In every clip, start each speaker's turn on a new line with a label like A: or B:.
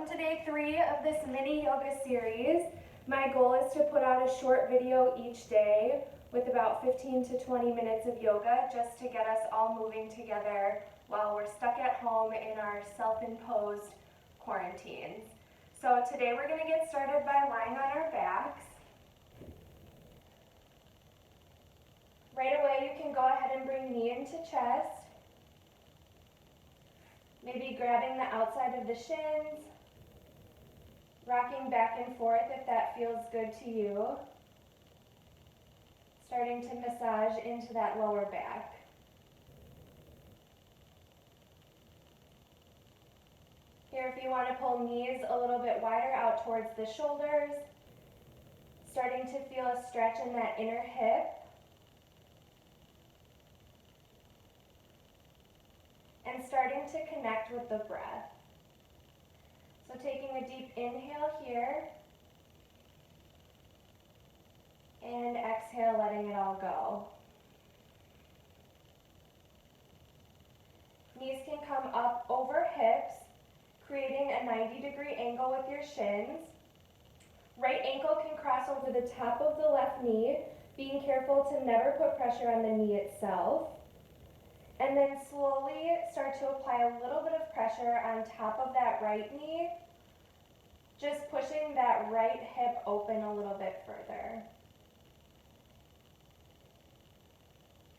A: Welcome to day 3 of this mini yoga series. My goal is to put out a short video each day with about 15 to 20 minutes of yoga just to get us all moving together while we're stuck at home in our self-imposed quarantines. So today we're going to get started by lying on our backs. Right away you can go ahead and bring knee into chest. Maybe grabbing the outside of the shins, rocking back and forth if that feels good to you. Starting to massage into that lower back. Here, if you want to pull knees a little bit wider out towards the shoulders, starting to feel a stretch in that inner hip. And starting to connect with the breath. So taking a deep inhale here, and exhale, letting it all go. Knees can come up over hips, creating a 90-degree angle with your shins. Right ankle can cross over the top of the left knee, being careful to never put pressure on the knee itself. And then slowly start to apply a little bit of pressure on top of that right knee, just pushing that right hip open a little bit further.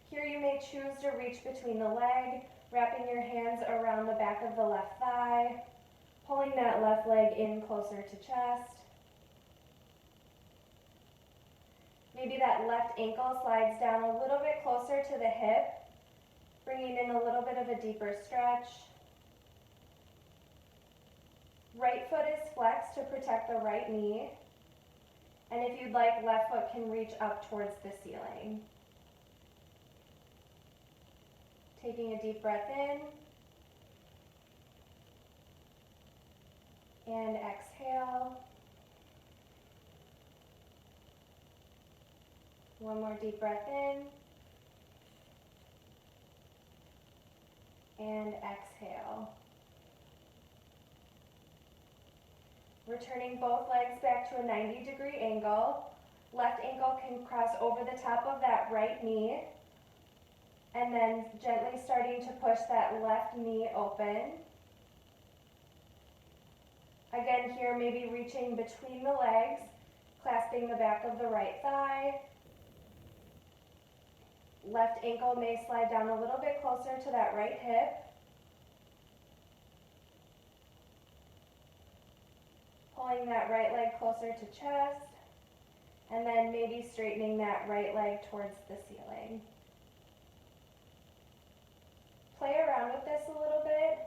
A: Here you may choose to reach between the leg, wrapping your hands around the back of the left thigh, pulling that left leg in closer to chest. Maybe that left ankle slides down a little bit closer to the hip, bringing in a little bit of a deeper stretch. Right foot is flexed to protect the right knee. And if you'd like, left foot can reach up towards the ceiling. Taking a deep breath in. And exhale. One more deep breath in. And exhale. Returning both legs back to a 90-degree angle. Left ankle can cross over the top of that right knee. And then gently starting to push that left knee open. Again here, maybe reaching between the legs, clasping the back of the right thigh. Left ankle may slide down a little bit closer to that right hip. Pulling that right leg closer to chest. And then maybe straightening that right leg towards the ceiling. Play around with this a little bit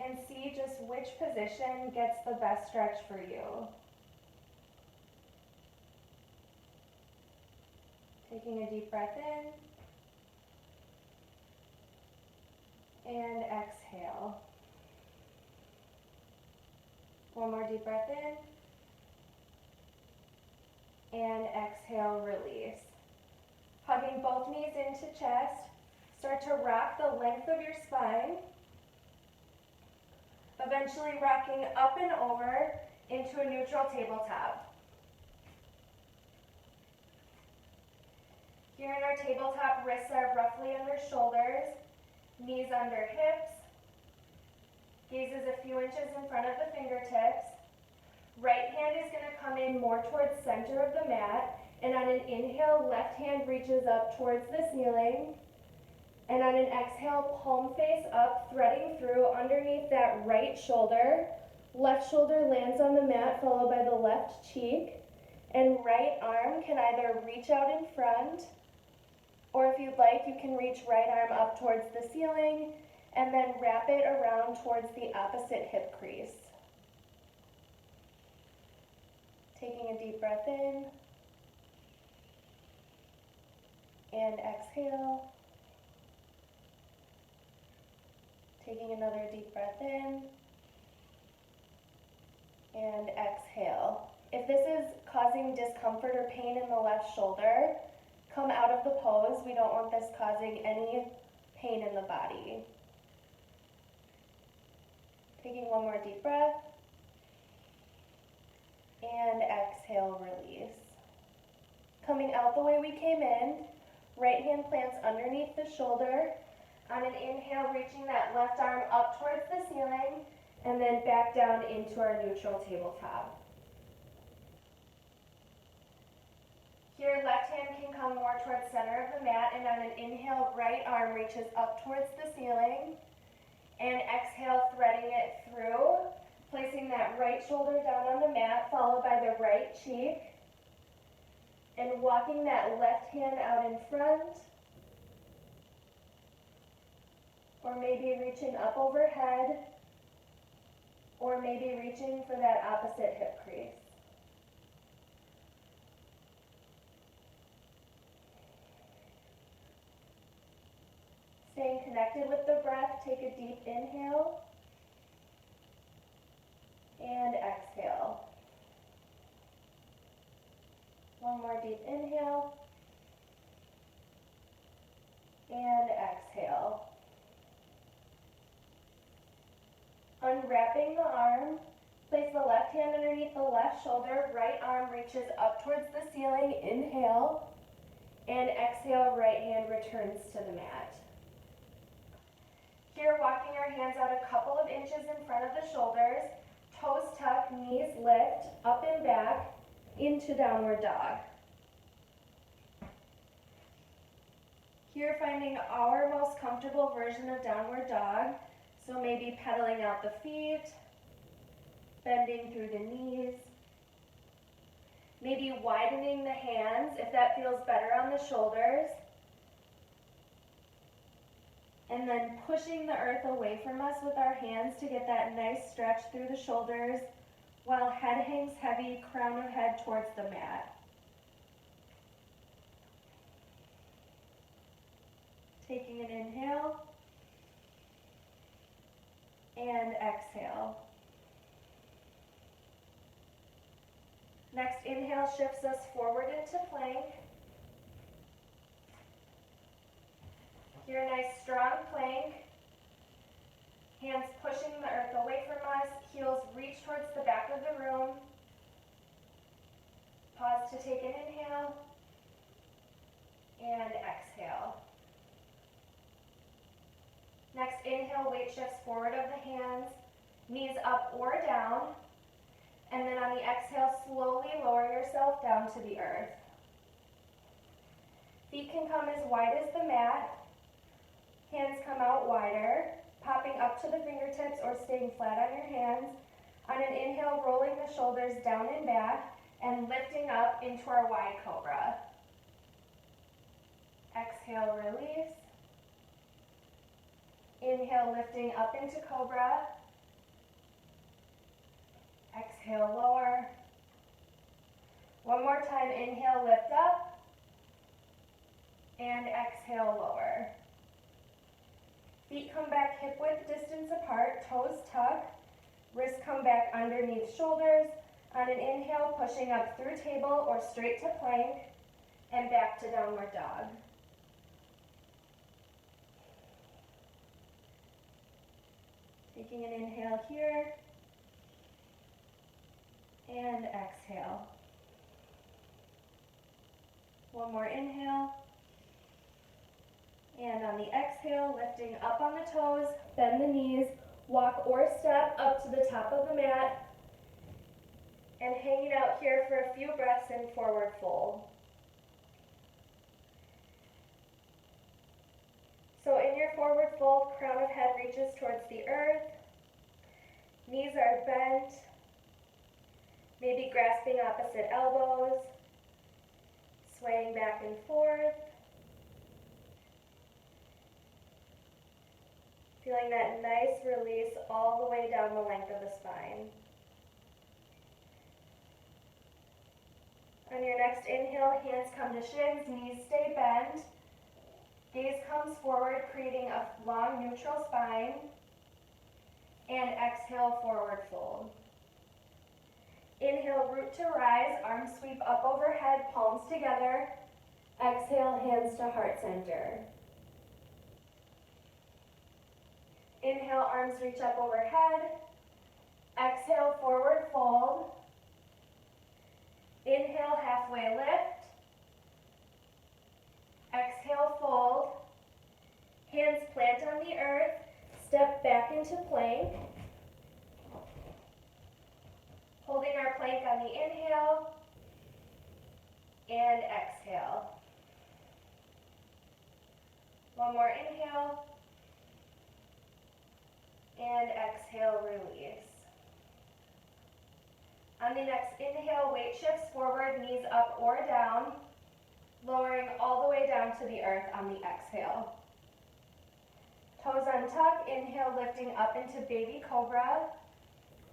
A: and see just which position gets the best stretch for you. Taking a deep breath in and exhale. One more deep breath in and exhale, release. Hugging both knees into chest, start to rock the length of your spine, eventually rocking up and over into a neutral tabletop. Here in our tabletop, wrists are roughly under shoulders, knees under hips, gaze is a few inches in front of the fingertips. Right hand is going to come in more towards center of the mat, and on an inhale, left hand reaches up towards the ceiling, and on an exhale, palm face up, threading through underneath that right shoulder. Left shoulder lands on the mat, followed by the left cheek, and right arm can either reach out in front, or if you'd like, you can reach right arm up towards the ceiling and then wrap it around towards the opposite hip crease. Taking a deep breath in and exhale. Taking another deep breath in and exhale. If this is causing discomfort or pain in the left shoulder, come out of the pose. We don't want this causing any pain in the body. Taking one more deep breath. And exhale, release. Coming out the way we came in, right hand plants underneath the shoulder. On an inhale, reaching that left arm up towards the ceiling, and then back down into our neutral tabletop. Here, left hand can come more towards center of the mat, and on an inhale, right arm reaches up towards the ceiling, and exhale, threading it through, placing that right shoulder down on the mat, followed by the right cheek, and walking that left hand out in front, or maybe reaching up overhead, or maybe reaching for that opposite hip crease. Staying connected with the breath, take a deep inhale and exhale. One more deep inhale and exhale. Unwrapping the arm, place the left hand underneath the left shoulder, right arm reaches up towards the ceiling, inhale, and exhale, right hand returns to the mat. Here, walking our hands out a couple of inches in front of the shoulders, toes tuck, knees lift, up and back, into downward dog. Here, finding our most comfortable version of downward dog. So maybe pedaling out the feet, bending through the knees, maybe widening the hands if that feels better on the shoulders, and then pushing the earth away from us with our hands to get that nice stretch through the shoulders while head hangs heavy, crown of head towards the mat. Taking an inhale and exhale. Next inhale shifts us forward into plank. Here, a nice strong plank. Hands pushing the earth away from us, heels reach towards the back of the room. Pause to take an inhale and exhale. Next inhale, weight shifts forward of the hands, knees up or down, and then on the exhale, slowly lower yourself down to the earth. Feet can come as wide as the mat, hands come out wider, popping up to the fingertips or staying flat on your hands. On an inhale, rolling the shoulders down and back, and lifting up into our wide cobra. Exhale, release. Inhale, lifting up into cobra. Exhale, lower. One more time, inhale, lift up. And exhale, lower. Feet come back hip width distance apart, toes tuck. Wrists come back underneath shoulders. On an inhale, pushing up through table or straight to plank. And back to downward dog. Taking an inhale here, and exhale. One more inhale, and on the exhale, lifting up on the toes, bend the knees, walk or step up to the top of the mat, and hanging out here for a few breaths in forward fold. So in your forward fold, crown of head reaches towards the earth, knees are bent, maybe grasping opposite elbows, swaying back and forth, feeling that nice release all the way down the length of the spine. On your next inhale, hands come to shins, knees stay bent. Gaze comes forward, creating a long neutral spine. And exhale, forward fold. Inhale, root to rise, arms sweep up overhead, palms together. Exhale, hands to heart center. Inhale, arms reach up overhead. exhale, forward fold. Inhale, halfway lift. Exhale, fold. Hands plant on the earth. Step back into plank. Holding our plank on the inhale and exhale. One more inhale and exhale, release. On the next inhale, weight shifts forward, knees up or down, lowering all the way down to the earth on the exhale. Toes untuck, inhale, lifting up into baby cobra.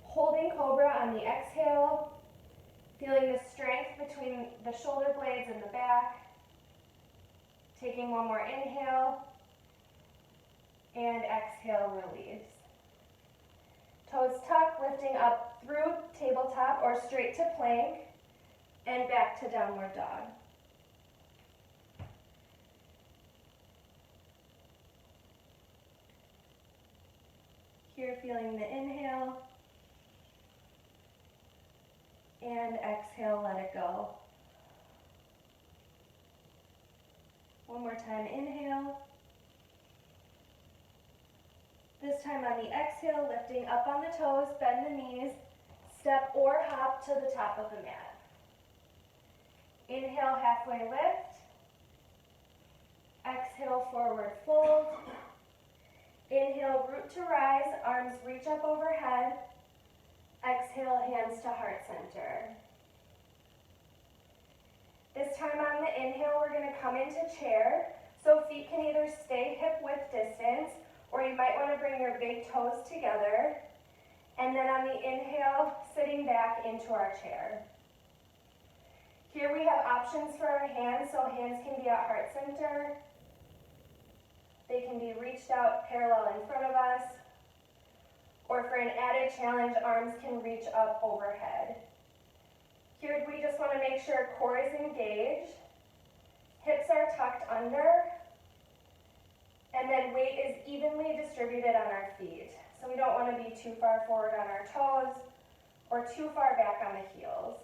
A: Holding cobra on the exhale, feeling the strength between the shoulder blades and the back. Taking one more inhale, and exhale, release. Toes tuck, lifting up through tabletop or straight to plank, and back to downward dog. Here, feeling the inhale, and exhale, let it go. One more time, inhale. This time on the exhale, lifting up on the toes, bend the knees, step or hop to the top of the mat. Inhale, halfway lift. Exhale, forward fold. Inhale, root to rise, arms reach up overhead. Exhale, hands to heart center. This time on the inhale, we're going to come into chair. So feet can either stay hip width distance, or you might want to bring your big toes together. And then on the inhale, sitting back into our chair. Here we have options for our hands, so hands can be at heart center. They can be reached out parallel in front of us. Or for an added challenge, arms can reach up overhead. Here we just want to make sure core is engaged, hips are tucked under, and then weight is evenly distributed on our feet. So we don't want to be too far forward on our toes or too far back on the heels.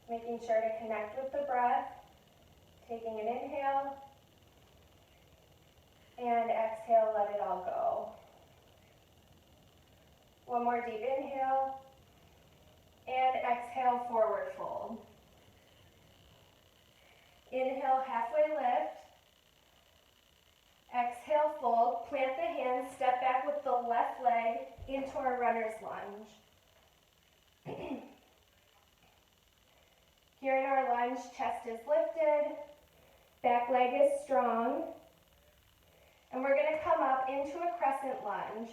A: Making sure to connect with the breath, taking an inhale, and exhale, let it all go. One more deep inhale, and exhale, forward fold. Inhale, halfway lift. Exhale, fold. Plant the hands, step back with the left leg into our runner's lunge. Here in our lunge, chest is lifted, back leg is strong, and we're going to come up into a crescent lunge.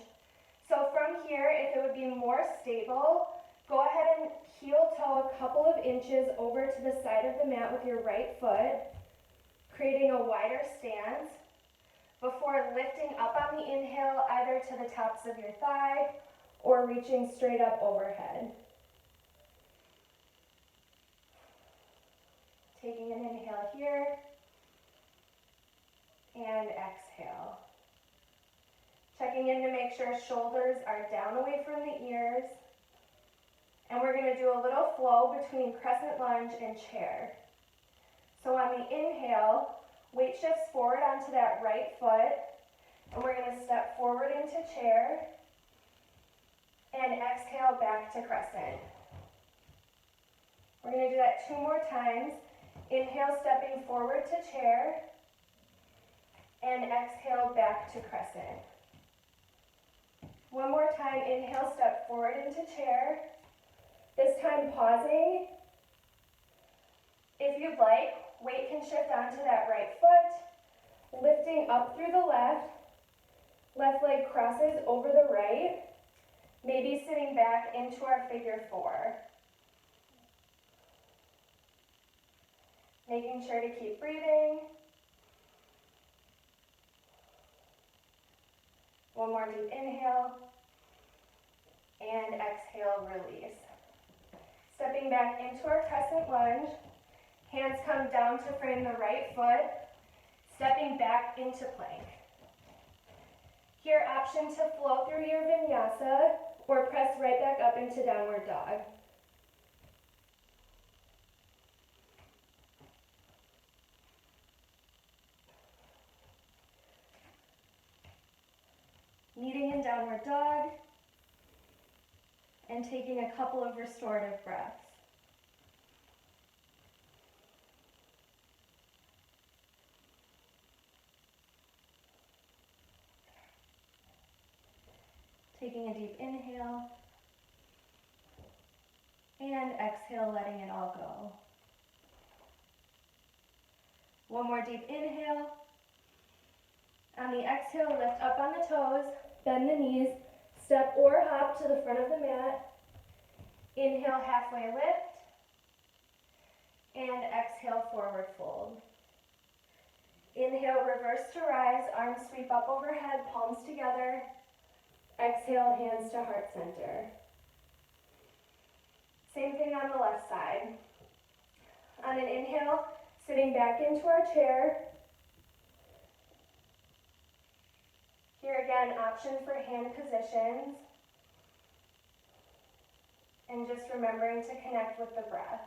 A: So from here, if it would be more stable, go ahead and heel toe a couple of inches over to the side of the mat with your right foot, creating a wider stance before lifting up on the inhale either to the tops of your thigh or reaching straight up overhead. Taking an inhale here and exhale. Checking in to make sure shoulders are down away from the ears. And we're going to do a little flow between crescent lunge and chair. So on the inhale, weight shifts forward onto that right foot, and we're going to step forward into chair, and exhale back to crescent. We're going to do that 2 more times. Inhale, stepping forward to chair, and exhale back to crescent. One more time, inhale, step forward into chair. This time pausing. If you'd like, weight can shift onto that right foot, lifting up through the left. Left leg crosses over the right, maybe sitting back into our figure 4. Making sure to keep breathing. One more deep inhale, and exhale, release. Stepping back into our crescent lunge, hands come down to frame the right foot, stepping back into plank. Here, option to flow through your vinyasa or press right back up into downward dog. Meeting in downward dog and taking a couple of restorative breaths. Taking a deep inhale and exhale, letting it all go. One more deep inhale. On the exhale, lift up on the toes, bend the knees, step or hop to the front of the mat. Inhale, halfway lift, and exhale, forward fold. Inhale, reverse to rise, arms sweep up overhead, palms together. Exhale, hands to heart center. Same thing on the left side. On an inhale, sitting back into our chair. Here again, option for hand positions. And just remembering to connect with the breath.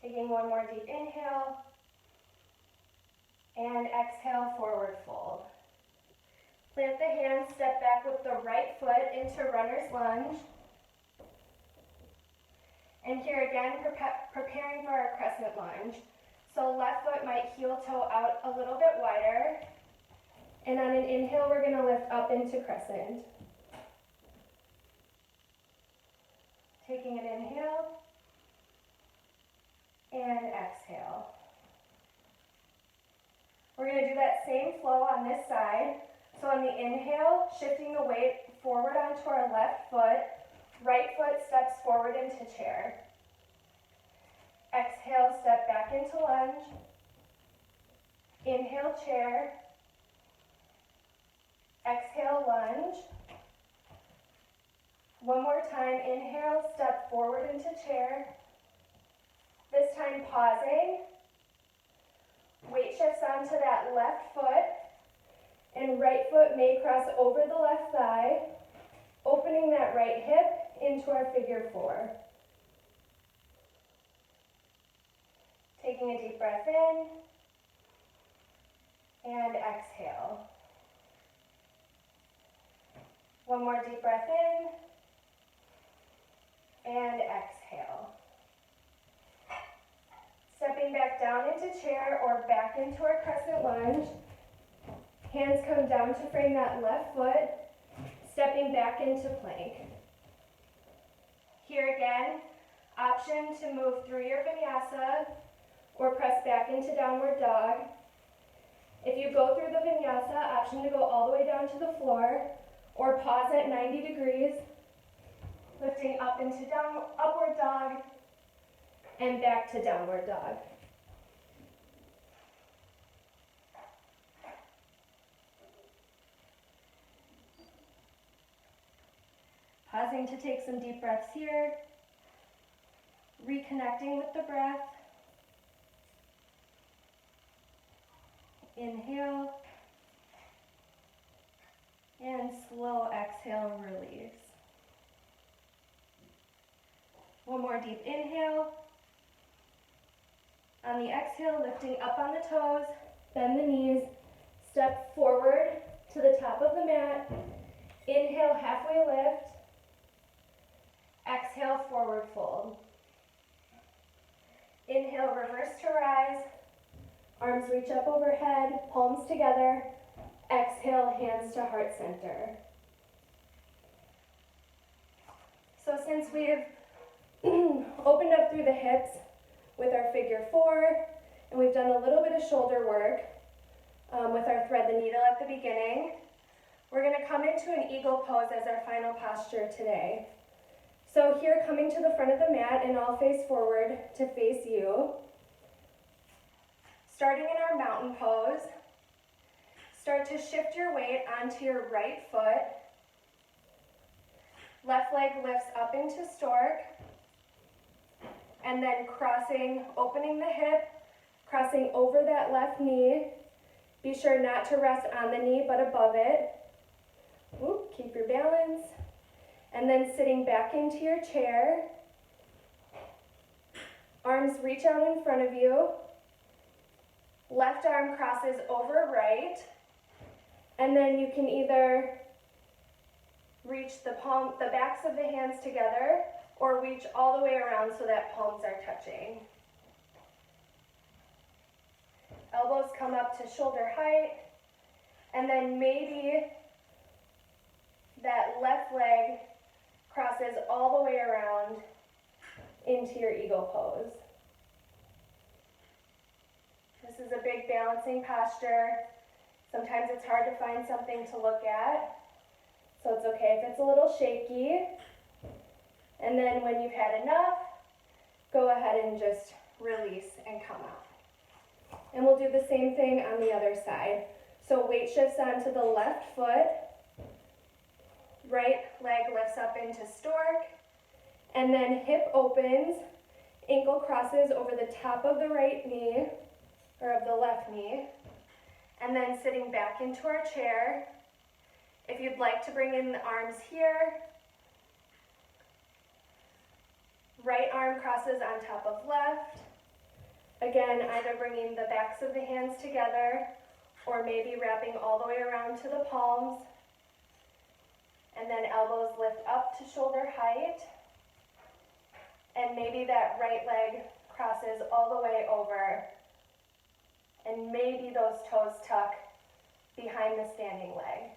A: Taking one more deep inhale. And exhale, forward fold. Plant the hands, step back with the right foot into runner's lunge. And here again, preparing for our crescent lunge. So left foot might heel toe out a little bit wider. And on an inhale, we're going to lift up into crescent. Taking an inhale and exhale. We're going to do that same flow on this side. So on the inhale, shifting the weight forward onto our left foot, right foot steps forward into chair. Exhale, step back into lunge. Inhale, chair. Exhale, lunge. One more time, inhale, step forward into chair. This time pausing. Weight shifts onto that left foot, and right foot may cross over the left thigh, opening that right hip into our figure four. Taking a deep breath in, and exhale. One more deep breath in, and exhale. Stepping back down into chair or back into our crescent lunge. Hands come down to frame that left foot, stepping back into plank. Here again, option to move through your vinyasa or press back into downward dog. If you go through the vinyasa, option to go all the way down to the floor or pause at 90 degrees, lifting up into upward dog and back to downward dog. Pausing to take some deep breaths here, reconnecting with the breath. Inhale, and slow exhale, release. One more deep inhale. On the exhale, lifting up on the toes, bend the knees, step forward to the top of the mat. Inhale, halfway lift. Exhale, forward fold. Inhale, reverse to rise. Arms reach up overhead, palms together. Exhale, hands to heart center. So since we've opened up through the hips with our figure four, and we've done a little bit of shoulder work with our thread the needle at the beginning, we're going to come into an eagle pose as our final posture today. So here, coming to the front of the mat, and I'll face forward to face you. Starting in our mountain pose, start to shift your weight onto your right foot. Left leg lifts up into stork, and then crossing, opening the hip, crossing over that left knee. Be sure not to rest on the knee, but above it. Oop, keep your balance. And then sitting back into your chair. Arms reach out in front of you. Left arm crosses over right. And then you can either reach the backs of the hands together or reach all the way around so that palms are touching. Elbows come up to shoulder height, and then maybe that left leg crosses all the way around into your eagle pose. This is a big balancing posture. Sometimes it's hard to find something to look at, so it's okay if it's a little shaky. And then when you've had enough, go ahead and just release and come out. And we'll do the same thing on the other side. So weight shifts onto the left foot, right leg lifts up into stork, and then hip opens, ankle crosses over the top of the right knee, or of the left knee, and then sitting back into our chair. If you'd like to bring in the arms here, right arm crosses on top of left. Again, either bringing the backs of the hands together or maybe wrapping all the way around to the palms. And then elbows lift up to shoulder height. And maybe that right leg crosses all the way over. And maybe those toes tuck behind the standing leg.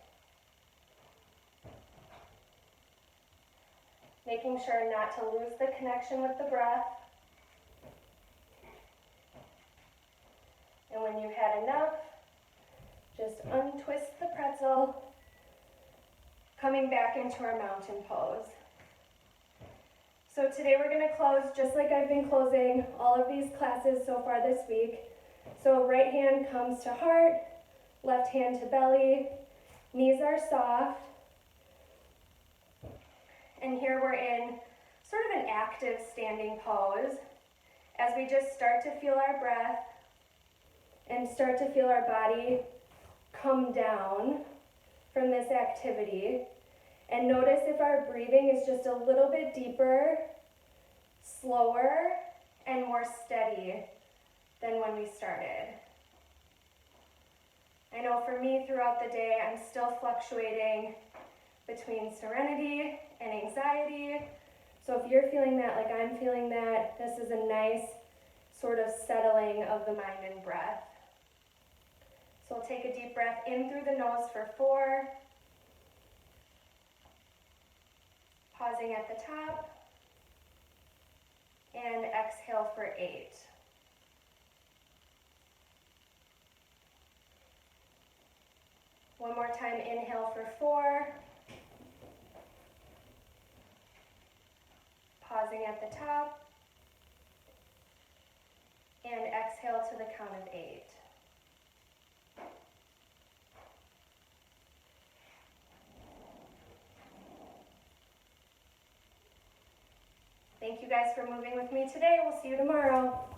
A: Making sure not to lose the connection with the breath. And when you've had enough, just untwist the pretzel, coming back into our mountain pose. So today we're going to close just like I've been closing all of these classes so far this week. So right hand comes to heart, left hand to belly, knees are soft. And here we're in sort of an active standing pose as we just start to feel our breath and start to feel our body come down from this activity. And notice if our breathing is just a little bit deeper, slower, and more steady than when we started. I know for me throughout the day, I'm still fluctuating between serenity and anxiety. So if you're feeling that like I'm feeling that, this is a nice sort of settling of the mind and breath. So we'll take a deep breath in through the nose for 4. Pausing at the top. And exhale for 8. One more time, inhale for 4. Pausing at the top. And exhale to the count of 8. Thank you guys for moving with me today. We'll see you tomorrow.